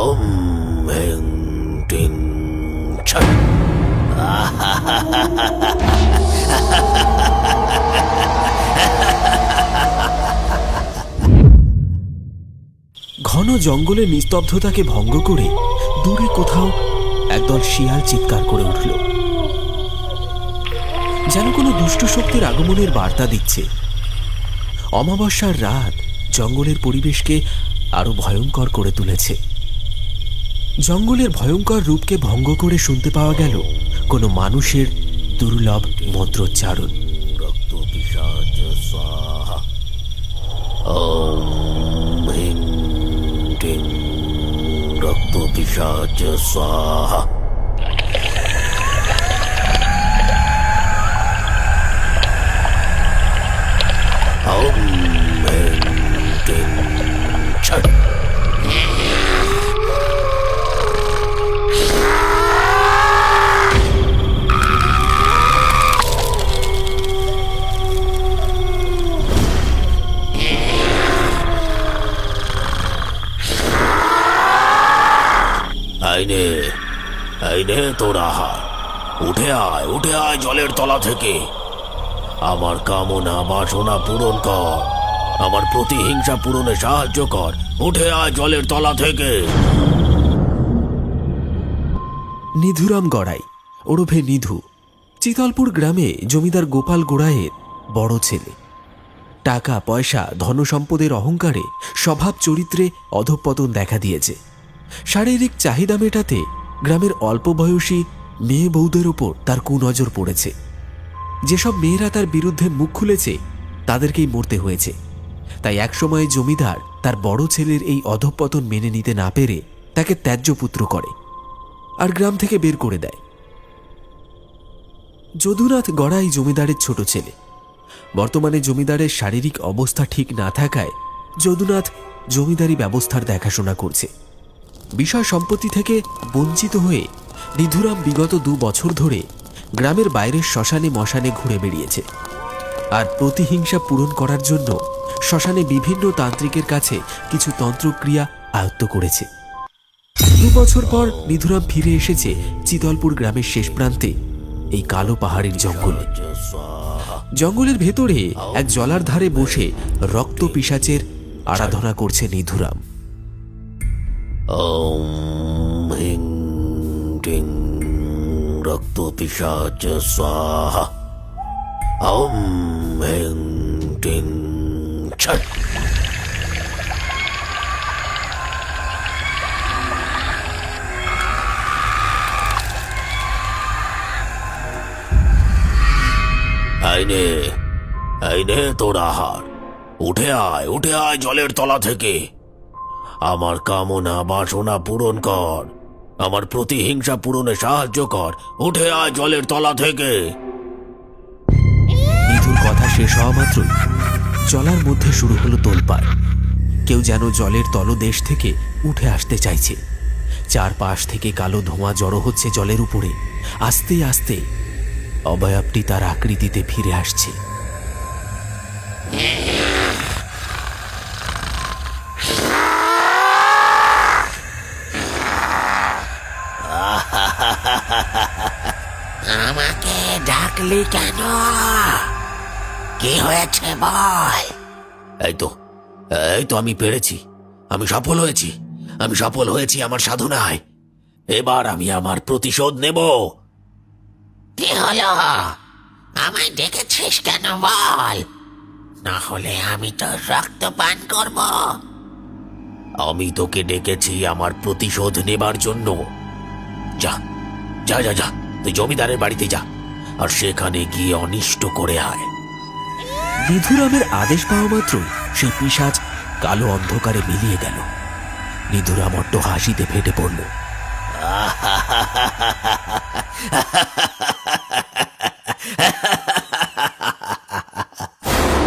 ওম হিং টিং ছট। ঘন জঙ্গলের নিস্তব্ধতাকে ভঙ্গ করে দূরে কোথাও একদল শিয়াল চিৎকার করে উঠল, যেন কোনো দুষ্ট শক্তির আগমনের বার্তা দিচ্ছে। অমাবস্যার রাত জঙ্গলের পরিবেশকে আরো ভয়ঙ্কর করে তুলেছে। জঙ্গলের ভয়ঙ্কর রূপকে ভঙ্গ করে শুনতে পাওয়া গেল কোনো মানুষের দুর্লভ মন্ত্রোচ্চারণ। রক্ত পিশাচ স্বাহা। ওম হিং টিং রক্ত পিশাচ স্বাহা। ওম হিং টিং ছট। আইনে আইনে তোরা উঠে আয়, উঠে আয় জলের তলা থেকে। আমার কামনা বাসনা পূরণ কর, আমার প্রতিহিংসা পূরণে সাহায্য কর। উঠে আয় জলের তলা থেকে। নিধুরাম গড়াই ওরফে নিধু চিতলপুর গ্রামে জমিদার গোপাল গোড়াইয়ের বড় ছেলে। টাকা পয়সা ধনসম্পদের অহংকারে স্বভাব চরিত্রে অধঃপতন দেখা দিয়েছে। শারীরিক চাহিদা মেটাতে গ্রামের অল্প বয়সী মেয়ে বউদের ওপর তার কুনজর পড়েছে। যেসব মেয়েরা তার বিরুদ্ধে মুখ খুলেছে তাদেরকেই মরতে হয়েছে। তাই একসময় জমিদার তার বড় ছেলের এই অধঃপতন মেনে নিতে না পেরে তাকে ত্যায্য পুত্র করে আর গ্রাম থেকে বের করে দেয়। যদুনাথ গড়াই জমিদারের ছোট ছেলে। বর্তমানে জমিদারের শারীরিক অবস্থা ঠিক না থাকায় যদুনাথ জমিদারি ব্যবস্থার দেখাশোনা করছে। বিষয় সম্পত্তি থেকে বঞ্চিত হয়ে নিধুরাম বিগত 2 বছর ধরে গ্রামের বাইরের শ্মশানে মশানে ঘুরে বেড়িয়েছে আর প্রতিহিংসা পূরণ করার জন্য শ্মশানে বিভিন্ন তান্ত্রিকের কাছে কিছু তন্ত্রক্রিয়া আয়ত্ত করেছে। 2 বছর পর নিধুরাম ফিরে এসেছে চিতলপুর গ্রামের শেষ প্রান্তে এই কালো পাহাড়ের জঙ্গলে। জঙ্গলের ভেতরে এক জলার ধারে বসে রক্ত পিশাচের আরাধনা করছে নিধুরাম। ওম হিং টিং রক্ত পিশাচ স্বাহা। ওম হিং টিং ছট। আইনে আইনে তোরা উঠে আয়, উঠে আয় জলের তলা থেকে। আমার কামনা বাসনা পূরণ কর, আমার প্রতিহিংসা পূরণে সাহায্য কর। উঠে আয় জলের তলা থেকে। নিধুর কথা শেষ হওয়া মাত্রই জলার মধ্যে শুরু হলো তোলপাড়। কেউ যেন জলের তলদেশ থেকে উঠে আসতে চাইছে। চারপাশ থেকে কালো ধোঁয়া জড়ো হচ্ছে জলের উপরে। আস্তে আস্তে অবয়বটি তার আকৃতিতে ফিরে আসছে। আমাকে ডাকলি কেন? কি হয়েছে বল? এই তো আমি পেরেছি, আমি সফল হয়েছি, আমি সফল হয়েছি আমার সাধনায়। এবার আমি আমার প্রতিশোধ নেব। কি হলো? আমায় ডেকেছিস কেন বল, না হলে আমি তোর রক্ত পান করব। আমি তোকে ডেকেছি আমার প্রতিশোধ নেবার জন্য। যা যা যা যা, তুই জমিদারের বাড়িতে যা আর সেখানে গিয়ে অনিষ্ট করে আয়। নিধুরামের আদেশ পাওয়া মাত্রই সেই পিশাচ কালো অন্ধকারে মিলিয়ে গেল। নিধুরাম অট্ট হাসিতে ফেটে পড়ল।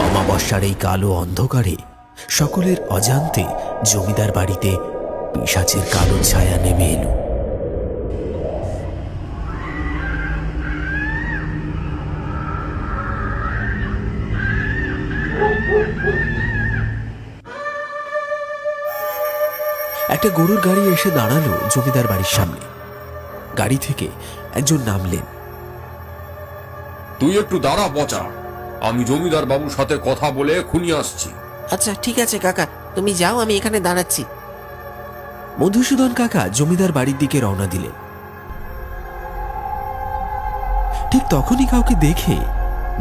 অমাবস্যার এই কালো অন্ধকারে সকলের অজান্তে জমিদার বাড়িতে পিশাচের কালো ছায়া নেমে এলো। একটা গরুর গাড়ি এসে দাঁড়ালো জমিদার বাড়ির সামনে। গাড়ি থেকে একজন নামলেন। তুই একটু দাঁড়া পচা, আমি জমিদার বাবুর সাথে কথা বলে এক্ষুনি আসছি। আচ্ছা ঠিক আছে কাকা, তুমি যাও, আমি এখানে দাঁড়াচ্ছি। মধুসূদন কাকা জমিদার বাড়ির দিকে রওনা দিলেন। ঠিক তখনই কাউকে দেখে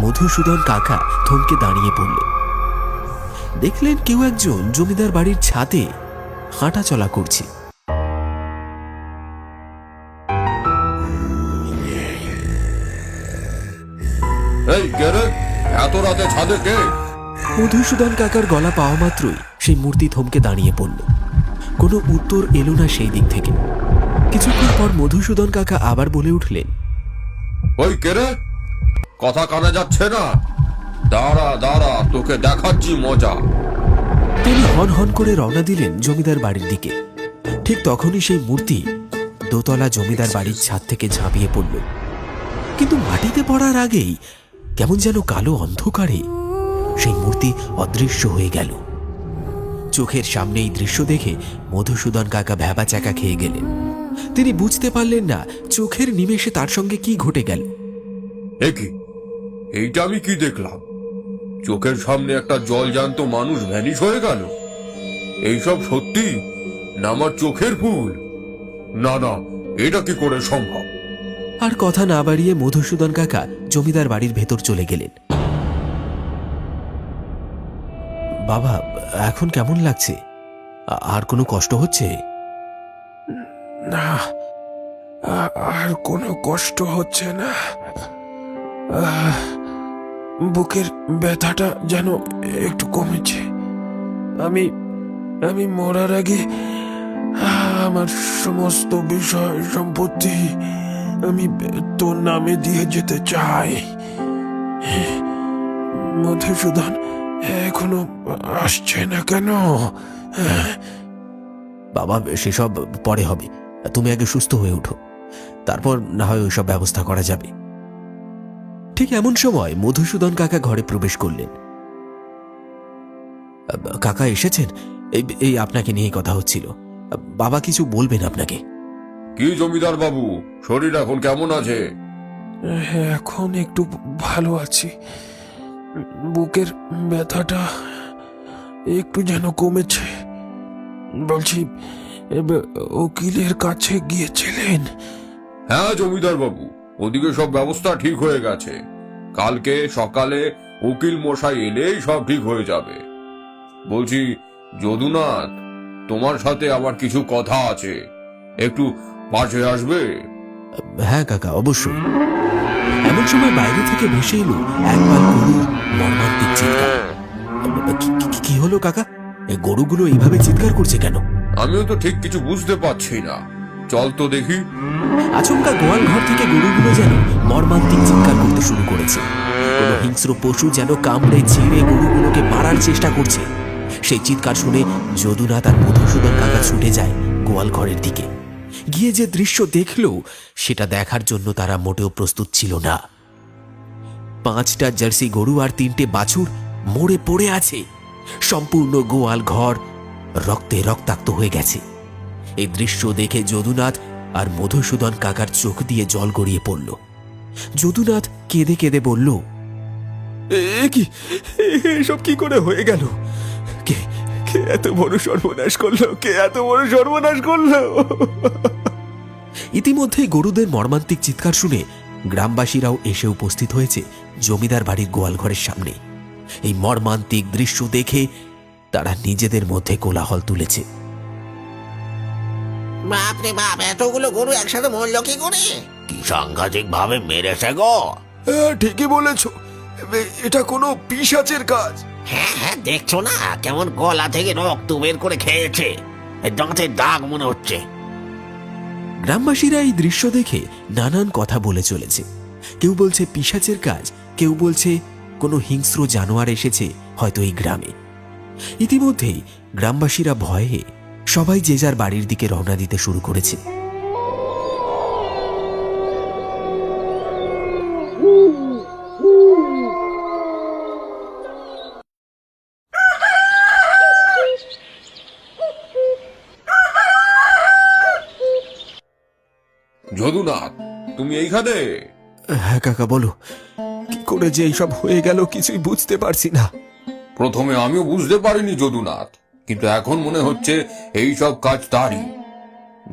মধুসূদন কাকা থমকে দাঁড়িয়ে পড়লেন। দেখলেন কেউ একজন জমিদার বাড়ির ছাদে হাঁটা চলা করছে। এই কে রে, এত রাতে ছাদে কে? মধুসূদন কাকার গলা পাওয়া মাত্রই সেই মূর্তি থমকে দাঁড়িয়ে পড়ল। কোনো উত্তর এলো না সেই দিক থেকে। কিছুক্ষণ পর মধুসূদন কাকা আবার বলে উঠলেন, ওই কে রে, কথা কানে যাচ্ছে না? দাঁড়া দাঁড়া, তোকে দেখাচ্ছি মজা। তিনি হন হন করে রওনা দিলেন জমিদার বাড়ির দিকে। ঠিক তখনই সেই মূর্তি দোতলা জমিদার বাড়ির ছাদ থেকে ঝাঁপিয়ে পড়ল। কিন্তু মাটিতে পড়ার আগেই কেমন যেন কালো অন্ধকারে সেই মূর্তি অদৃশ্য হয়ে গেল। চোখের সামনে এই দৃশ্য দেখে মধুসূদন কাকা ভ্যাবাচ্যাকা খেয়ে গেলেন। তিনি বুঝতে পারলেন না চোখের নিমেষে তার সঙ্গে কি ঘটে গেল। কি এইটা আমি কি দেখলাম? চোখের সামনে একটা জলজ্যান্ত মানুষ ভ্যানিশ হয়ে গেল। এইসব সত্যি না আমার চোখের ভুল? না না, এটা কি করে সম্ভব? আর কথা না বাড়িয়ে মধুসূদন কাকা জমিদার বাড়ির ভেতর চলে গেলেন। বাবা, এখন কেমন লাগছে? আর কোনো কষ্ট হচ্ছে? না, আর কোনো কষ্ট হচ্ছে না। বুকের ব্যথাটা যেন একটু কমেছে। আমি আমি মরার আগে আমার সমস্ত বিষয় সম্পত্তি আমি তোর নামে দিয়ে যেতে চাই। মধুসূদন এখনো আসছে না কেন? বাবা, সেসব পরে হবে। তুমি আগে সুস্থ হয়ে উঠো, তারপর না হয় ওইসব ব্যবস্থা করা যাবে। ঠিক এমন সময় মধুসূদন কাকা ঘরে প্রবেশ করলেন। কাকা এসেছেন? এই আপনাকে নিয়ে কথা হচ্ছিল। বাবা কিছু বলবেন আপনাকে। কি জমিদার বাবু, শরীর এখন কেমন আছে? এখন একটু ভালো আছি। বুকের ব্যথাটা একটু যেন কমেছে। বলছি, উকিলের কাছে গিয়েছিলেন? হ্যাঁ জমিদার বাবু, ওদিকে সব ব্যবস্থা ঠিক হয়ে গেছে। কালকে সকালে উকিল মশাই এলেই সব ঠিক হয়ে যাবে। বলছি যদুনাথ, তোমার সাথে আমার কিছু কথা আছে, একটু পাশে আসবে? হ্যাঁ কাকা, অবশ্যই। এমন সময় বাইরে থেকে ভেসে এলো একবার গরুর মর্মান্তিক চিৎকার। কি হলো কাকা? এই গরুগুলো এইভাবে চিৎকার করছে কেন? আমিও তো ঠিক কিছু বুঝতে পারছি না, চল তো দেখি। আচমকা গোয়াল ঘর থেকে গরুগুলো যেন মর্মান্তিক চিৎকার করতে শুরু করেছে। কোনো হিংস্র পশু যেন কামড়ে ছিঁড়ে গরুগুলোকে মারার চেষ্টা করছে। সেই চিৎকার শুনে যদুনাথ আর মধুসূদন কাকা ছুটে যায় গোয়াল ঘরের দিকে। গিয়ে যে দৃশ্য দেখল সেটা দেখার জন্য তারা মোটেও প্রস্তুত ছিল না। 5টা জার্সি গরু আর 3টে বাছুর মরে পড়ে আছে। সম্পূর্ণ গোয়াল ঘর রক্তে রক্তাক্ত হয়ে গেছে। এই দৃশ্য দেখে যদুনাথ আর মধুসূদন কাকার চোখ দিয়ে জল গড়িয়ে পড়ল। যদুনাথ কেঁদে কেঁদে বলল, এসব কি করে হয়ে গেল? কে কে এত বড় সর্বনাশ করলো? কে এত বড় সর্বনাশ করলো? ইতিমধ্যেই গরুদের মর্মান্তিক চিৎকার শুনে গ্রামবাসীরাও এসে উপস্থিত হয়েছে জমিদার বাড়ির গোয়ালঘরের সামনে। এই মর্মান্তিক দৃশ্য দেখে তারা নিজেদের মধ্যে কোলাহল তুলেছে। বাপরে বাপ, এতগুলো গরু একসাথে মরল কি করে? কি সাংঘাতিক ভাবে মেরেছে গো! ঠিকই বলেছ, এটা কোনো পিশাচের কাজ। হ্যাঁ হ্যাঁ, দেখছো না কেমন গলা থেকে রক্ত বের করে খেয়েছে? দাঁতের দাগ মনে হচ্ছে। গ্রামবাসীরা এই দৃশ্য দেখে নানান কথা বলে চলেছে। কেউ বলছে পিশাচের কাজ, কেউ বলছে কোনো হিংস্র জানোয়ার এসেছে হয়তো এই গ্রামে। ইতিমধ্যেই গ্রামবাসীরা ভয়ে সবাই যে যার বাড়ির দিকে রওনা দিতে শুরু করেছে। যদুনাথ, তুমি এইখানে? হ্যাঁ কাকা, বলো, কি করে যে এইসব হয়ে গেল কিছুই বুঝতে পারছি না। প্রথমে আমিও বুঝতে পারিনি যদুনাথ, কিন্তু এখন মনে হচ্ছে এই সব কাজ তারই,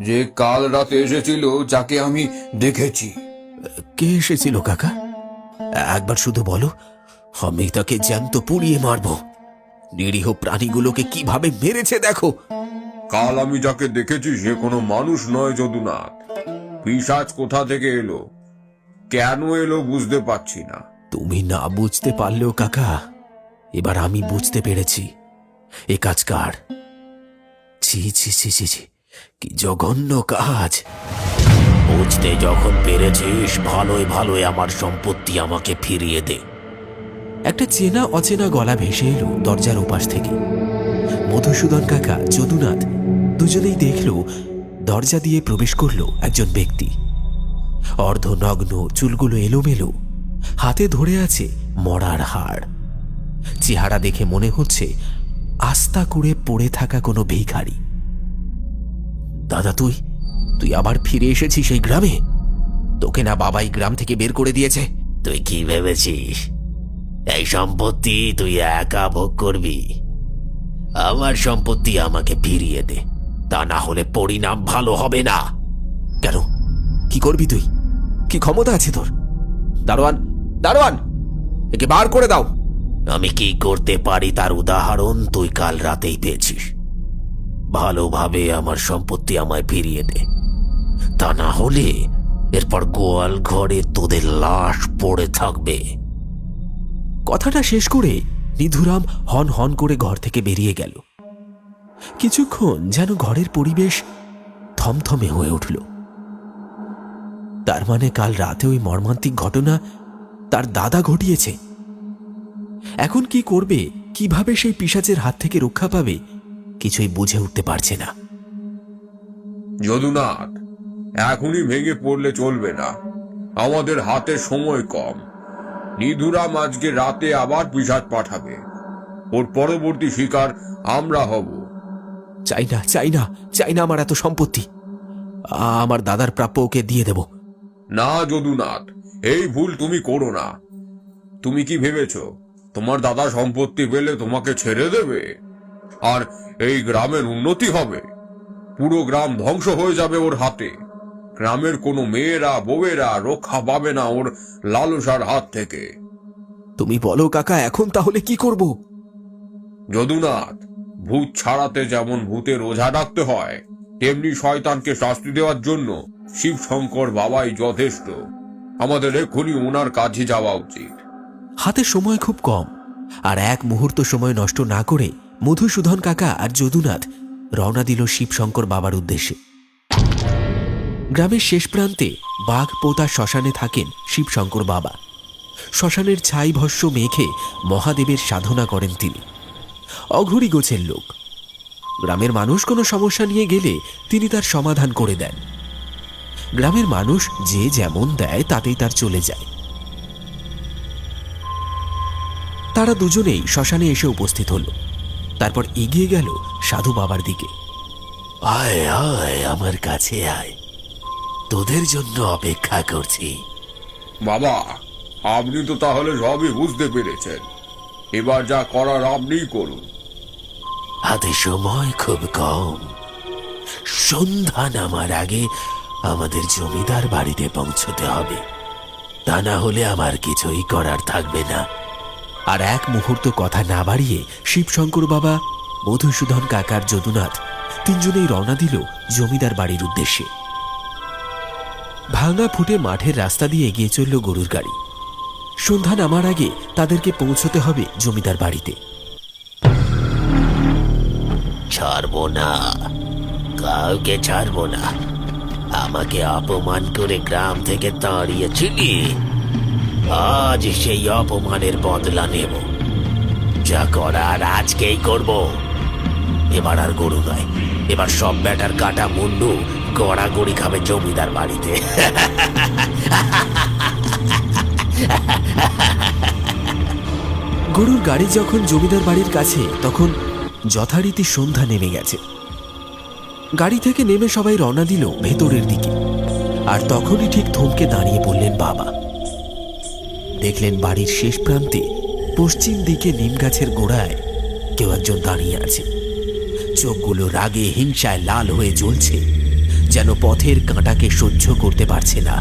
যে কাল রাতে এসেছিল, যাকে আমি দেখেছি। কে এসেছিল কাকা? একবার শুধু বলো, আমি তাকে জ্যান্ত পুড়িয়ে মারবো। নিরীহ প্রাণীগুলোকে কিভাবে মেরেছে দেখো। কাল আমি যাকে দেখেছি সে কোনো মানুষ নয় যদুনাথ। পিশাচ কোথা থেকে এলো, কেন এলো বুঝতে পারছি না। তুমি না বুঝতে পারলেও কাকা, এবার আমি বুঝতে পেরেছি এ কাজ কার। ছি ছি ছি ছি ছি, কি জঘন্য কাজ। বুঝতে যখন পেরেছিস, ভালোই ভালোই আমার সম্পত্তি আমাকে ফিরিয়ে দে। একটা চেনা অচেনা গলা ভেসে এলো দরজার ওপাশ থেকে। মধুসূদন কাকা, যদুনাথ দুজনেই দেখল দরজা দিয়ে প্রবেশ করলো একজন ব্যক্তি। অর্ধনগ্ন, চুলগুলো এলোমেলো, হাতে ধরে আছে মরার হাড়। চেহারা দেখে মনে হচ্ছে আস্তা করে পড়ে থাকা কোনো ভিখারি। দাদা, তুই তুই আবার ফিরে এসেছিস এই গ্রামে? তোকে না বাবাই গ্রাম থেকে বের করে দিয়েছে? তুই কি ভেবেছিস এই সম্পত্তি তুই একা ভোগ করবি? আমার সম্পত্তি আমাকে ফিরিয়ে দে, তা না হলে পরিণাম ভালো হবে না। কেন, কি করবি তুই? কি ক্ষমতা আছে তোর? দারোয়ান, দারোয়ান, একে বার করে দাও। আমি কি করতে পারি তার উদাহরণ তুই কাল রাতেই পেয়েছিস। ভালোভাবে আমার সম্পত্তি আমায় ফিরিয়ে দে, তা না হলে এরপর গোয়াল ঘরে তোদের লাশ পড়ে থাকবে। কথাটা শেষ করে নিধুরাম হন হন করে ঘর থেকে বেরিয়ে গেল। কিছুক্ষণ যেন ঘরের পরিবেশ থমথমে হয়ে উঠল। তার মানে কাল রাতে ওই মর্মান্তিক ঘটনা তার দাদা ঘটিয়েছে। এখন কি করবে, কিভাবে সেই পিশাচের হাত থেকে রক্ষা পাবে, কিছুই বুঝে উঠতে পারছে না। যদুনাথ, এখনই ভেঙে পড়লে চলবে না, আমাদের হাতে সময় কম। নিধুরাম আজকে রাতে আবার পিশাচ পাঠাবে, ওর পরবর্তী শিকার আমরা হব। চাই না, চাই না, চাই না আমার এত সম্পত্তি। আমার দাদার প্রাপ্য ওকে দিয়ে দেব। না যদুনাথ, এই ভুল তুমি করো না। তুমি কি ভেবেছ তোমার দাদা সম্পত্তি পেলে তোমাকে ছেড়ে দেবে আর এই গ্রামের উন্নতি হবে? পুরো গ্রাম ধ্বংস হয়ে যাবে ওর হাতে। গ্রামের কোনো মেয়েরা, বউয়েরা রক্ষা পাবে না ওর লালসার হাত থেকে। তুমি বলো কাকা, এখন তাহলে কি করব? যদুনাথ, ভূত ছাড়াতে যেমন ভূতের ওঝা ডাকতে হয়, তেমনি শয়তানকে শাস্তি দেওয়ার জন্য শিব শঙ্কর বাবাই যথেষ্ট। আমাদের এক্ষুনি ওনার কাছে যাওয়া উচিত। হাতে সময় খুব কম, আর এক মুহূর্ত সময় নষ্ট না করে মধুসূদন কাকা আর যদুনাথ রওনা দিল শিবশঙ্কর বাবার উদ্দেশ্যে। গ্রামের শেষ প্রান্তে বাঘ পোতা শ্মশানে থাকেন শিবশঙ্কর বাবা। শ্মশানের ছাই ভস্য মেখে মহাদেবের সাধনা করেন তিনি। অঘরি গোছের লোক। গ্রামের মানুষ কোনো সমস্যা নিয়ে গেলে তিনি তার সমাধান করে দেন। গ্রামের মানুষ যে যেমন দেয় তাতেই তার চলে যায়। তারা দুজনেই শ্মশানে এসে উপস্থিত হল। তারপর এগিয়ে গেল সাধু বাবার দিকে। আয় আয়, আমার কাছে আয়, তোদের জন্য অপেক্ষা করছি। বাবা, আপনি তো তাহলে সবই বুঝতে পেরেছেন, এবার যা করার আপনিই করুন। হাতে সময় খুব কম, সন্ধ্যা নামার আগে আমাদের জমিদার বাড়িতে পৌঁছতে হবে, তা না হলে আমার কিছুই করার থাকবে না। আর এক মুহূর্ত কথা না বাড়িয়ে শিবশঙ্কর বাবা, মধুসূদন কাকার যদুনাথ তিনজনেই রওনা দিল জমিদার বাড়ির উদ্দেশ্যে। ভাঙা ফুটে মাঠের রাস্তা দিয়ে এগিয়ে চলল গরুর গাড়ি। সন্ধ্যা নামার আগে তাদেরকে পৌঁছতে হবে জমিদার বাড়িতে। ছাড়বো না, কাউকে ছাড়বো না। আমাকে অপমান করে গ্রাম থেকে তাড়িয়েছিলি, আজ সেই অপমানের বদলা নেব। যা করার আজকেই করব। এবার আর গরু নয়, এবার সব ব্যাটার কাটা মুন্ডু গড়াগড়ি খাবে জমিদার বাড়িতে। গরুর গাড়ি যখন জমিদার বাড়ির কাছে, তখন যথারীতি সন্ধ্যা নেমে গেছে। গাড়ি থেকে নেমে সবাই রওনা দিল ভেতরের দিকে। আর তখনই ঠিক থমকে দাঁড়িয়ে পড়লেন বাবা। দেখলেন বাড়ির শেষ প্রান্তে পশ্চিম দিকে নিম গাছের গোড়ায় কেউ একজন দাঁড়িয়ে আছে। চোখগুলো রাগে হিংসায় লাল হয়ে জ্বলছে, যেন পথের কাঁটাকে সহ্য করতে পারছে না।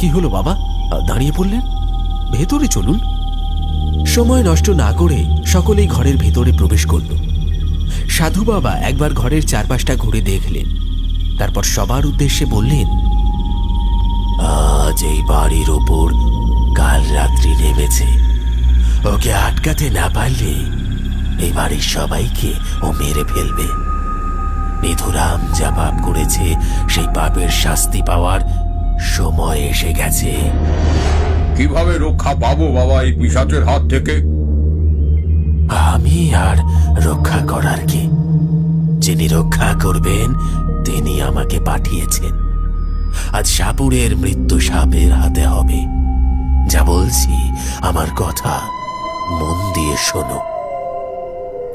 কি হলো বাবা, দাঁড়িয়ে পড়লেন? ভেতরে চলুন। সময় নষ্ট না করে সকলেই ঘরের ভেতরে প্রবেশ করল। সাধু বাবা একবার ঘরের চারপাশটা ঘুরে দেখলেন, তারপর সবার উদ্দেশ্যে বললেন, আজ এই বাড়ির ওপর কাল রাত্রি নেমেছে। ওকে আটকাতে না পারলে এই বাড়ির সবাইকে ও মেরে ফেলবে। নিধুরাম যা পাপ করেছে সেই পাপের শাস্তি পাওয়ার সময় এসে গেছে। কিভাবে রক্ষা পাবো বাবা এই পিশাচের হাত থেকে? আমি আর রক্ষা করার কে? যিনি রক্ষা করবেন তিনি আমাকে পাঠিয়েছেন। আজ সাপুরের মৃত্যু সাপের হাতে হবে। যা বলছি আমার কথা মন দিয়ে শোনো।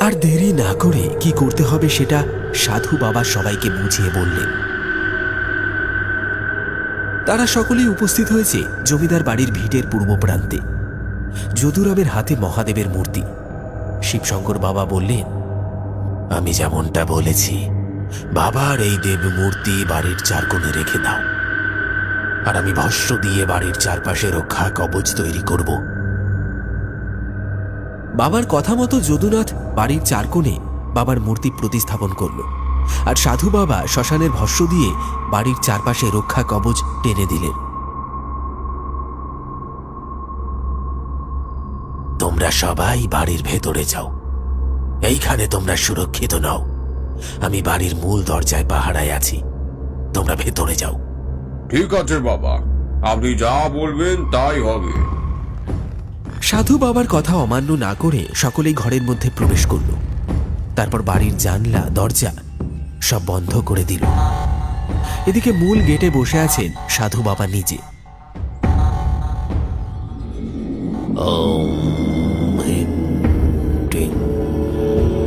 আর দেরি না করে কি করতে হবে সেটা সাধু বাবা সবাইকে বুঝিয়ে বললেন। তারা সকলেই উপস্থিত হয়েছে জমিদার বাড়ির ভিটের পূর্ব প্রান্তে। যদুরামের হাতে মহাদেবের মূর্তি। শিবশঙ্কর বাবা বললেন, আমি যেমনটা বলেছি বাবার এই দেব মূর্তি বাড়ির চারকোণে রেখে দাও, আর আমি ভস্ম দিয়ে বাড়ির চারপাশে রক্ষা কবচ তৈরি করব। বাবার কথা মতো যদুনাথ বাড়ির চারকোণে বাবার মূর্তি প্রতিস্থাপন করল, আর সাধু বাবা শ্মশানের ভস্ম দিয়ে বাড়ির চারপাশে রক্ষা কবচ টেনে দিলেন। তোমরা সবাই বাড়ির ভেতরে যাও, এইখানে তোমরা সুরক্ষিত নাও। আমি বাড়ির মূল দরজায় পাহারায় আছি, তোমরা ভেতরে যাও। ঠিক আছে বাবা, আপনি যা বলবেন তাই হবে। সাধু বাবার কথা অমান্য না করে সকলেই ঘরের মধ্যে প্রবেশ করল। তারপর বাড়ির জানলা দরজা সব বন্ধ করে দিল। এদিকে মূল গেটে বসে আছেন সাধু বাবা নিজে।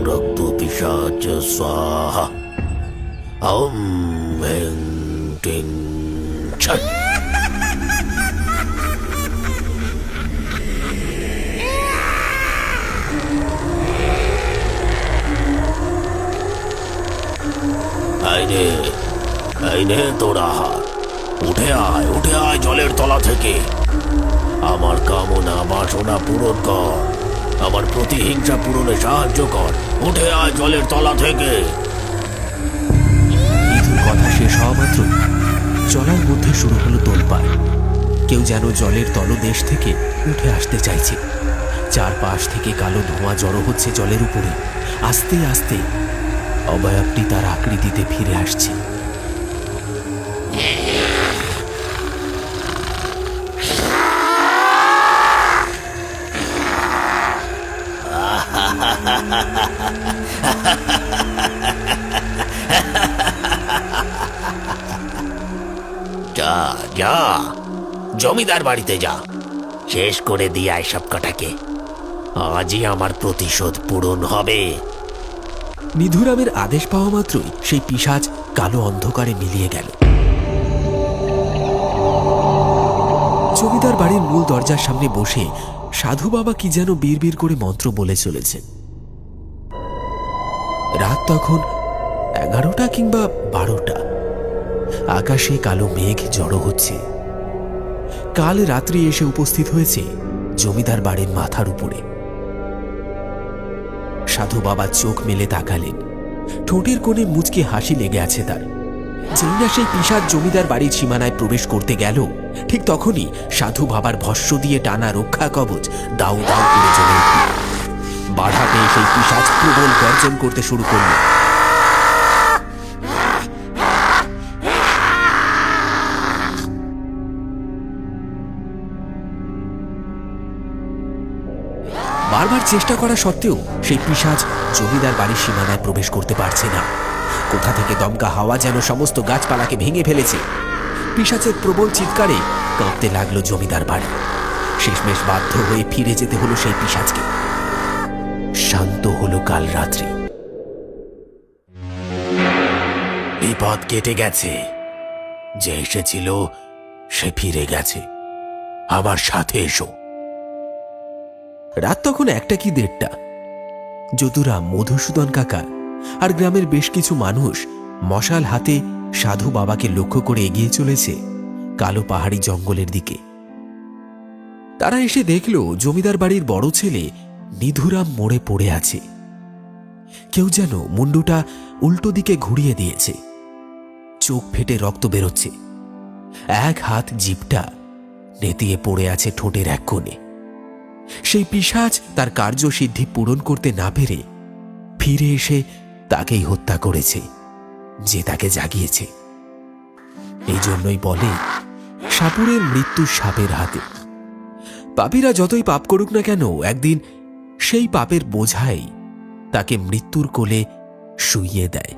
রক্ত পিশাচ স্বাহা। ওম হ্রিং টিং ছট। আইনে তোরা উঠে আয় জলের তলা থেকে। আমার কামনা বাসনা পূরণ কর, আমার প্রতিহিংসা পূরণে সাহায্য কর। উঠে আয় জলের তলা থেকে। নিধুর কথা শেষ হওয়া মাত্র জলের মধ্যে শুরু হলো তোলপাড়। কেউ যেন জলের তলদেশ থেকে উঠে আসতে চাইছে। চারপাশ থেকে কালো ধোঁয়া জড়ো হচ্ছে জলের উপরে। আস্তে আস্তে অবয়বটি তার আকৃতিতে ফিরে আসছে। যা যা জমিদার বাড়িতে যা, শেষ করে দিয়ে আয় সব কটাকে। আজই আমার প্রতিশোধ পূরণ হবে। নিধুরামের আদেশ পাওয়া মাত্রই সেই পিশাচ কালো অন্ধকারে মিলিয়ে গেল। জমিদার বাড়ির মূল দরজার সামনে বসে সাধু বাবা কি যেন বিড়বিড় করে মন্ত্র বলে চলেছেন। রাত তখন 11টা কিংবা 12টা। আকাশে কালো মেঘ জড়ো হচ্ছে। কাল রাত্রি এসে উপস্থিত হয়েছে জমিদার বাড়ির মাথার উপরে। সাধু বাবা চোখ মেলে তাকালেন। ঠোঁটের কোণে মুচকি হাসি লেগে আছে তার। যেই না সেই পিশাচ জমিদার বাড়ির সীমানায় প্রবেশ করতে গেল, ঠিক তখনই সাধু বাবার ভস্ম দিয়ে টানা রক্ষা কবচ দাউ দাউ করে জ্বলে উঠল। বাধা পেয়ে সেই পিশাচ প্রবল গর্জন করতে শুরু করল। বারবার চেষ্টা করা সত্ত্বেও সেই পিশাচ জমিদার বাড়ির সীমানায় প্রবেশ করতে পারছে না। কোথা থেকে দমকা হাওয়া যেন সমস্ত গাছপালাকে ভেঙে ফেলেছে। পিশাচের প্রবল চিৎকারে কাঁপতে লাগলো জমিদার বাড়ি। শেষমেশ বাধ্য হয়ে ফিরে যেতে হলো সেই পিশাচকে। শান্ত হলো কাল রাত্রি। বিপদ কেটে গেছে। যে এসেছিল সে ফিরে গেছে। আমার সাথে এসো। রাত তখন 1টা কি 1:30। যদুরাম, মধুসূদন কাকা আর গ্রামের বেশ কিছু মানুষ মশাল হাতে সাধু বাবাকে লক্ষ্য করে এগিয়ে চলেছে কালো পাহাড়ি জঙ্গলের দিকে। তারা এসে দেখল জমিদার বাড়ির বড় ছেলে নিধুরাম মরে পড়ে আছে। কেউ যেন মুন্ডুটা উল্টো দিকে ঘুরিয়ে দিয়েছে। চোখ ফেটে রক্ত বেরোচ্ছে। এক হাত জিভটা নেতিয়ে পড়ে আছে ঠোঁটের এক কোণে। সেই পিশাচ তার কার্যসিদ্ধি পূরণ করতে না পেরে ফিরে এসে তাকেই হত্যা করেছে, যে তাকে জাগিয়েছে। এই জন্যই বলে, সাপুরের মৃত্যু সাপের হাতে। পাপীরা যতই পাপ করুক না কেন, একদিন সেই পাপের বোঝাই তাকে মৃত্যুর কোলে শুইয়ে দেয়।